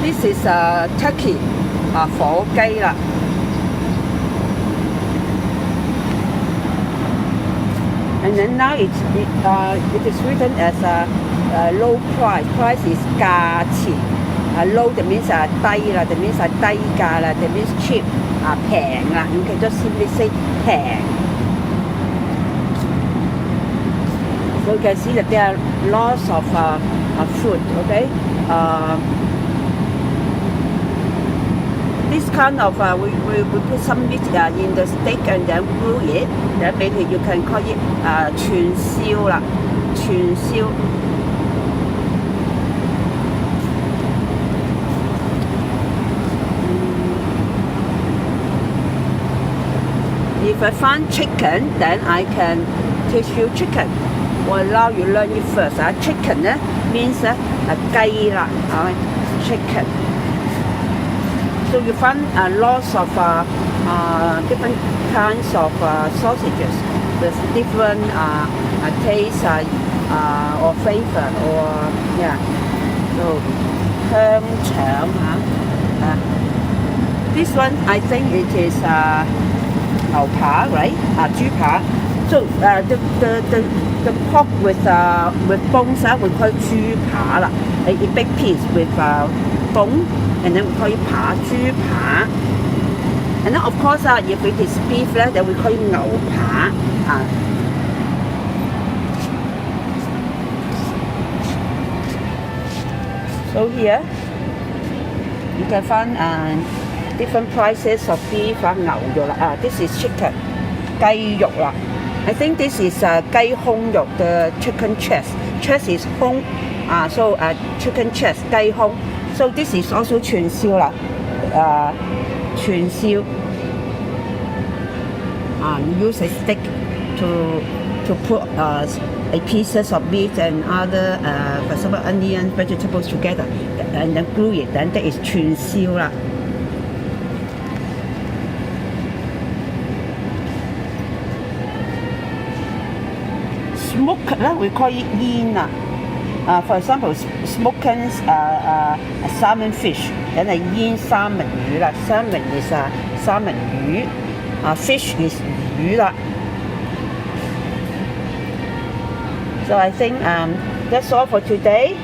This is turkey 火雞啦。And then now it is written as low price. Price is 價錢。Low that means 低啦 ，that means 低價啦 ，that means cheap 平啦。You can just simply say 平。So you can see that there are lots of food. Okay. This kind of we put some meat in the steak and then grill it. Then maybe you can call it 串燒啦，串燒。If I find chicken, then I can teach you chicken. Or now you learn it first. Chicken means 雞啦，chicken. So you find lots of different kinds of sausages with different taste or flavor or yeah. So 香腸This one I think it is 牛扒 right? 豬扒。So the pork with bones we call 豬扒啦。A big piece with bone. And then we call it 豬扒 and then of course if it is beef then we call it 牛扒So here you can find different prices of beef 牛肉啦this is chicken 雞肉啦 I think this is 雞胸肉 the chicken chest is 胸so chicken chest 雞胸So this is also 串燒啦，串燒。You use a stick to put a pieces of meat and other for example onion, vegetables together, and then glue it. Then that is 串燒啦。Smoked 啦，we call it 煙啊。For example, smoking salmon fish， then 係煙三文魚啦。Salmon is 三文魚，fish is 魚啦。So I think that's all for today.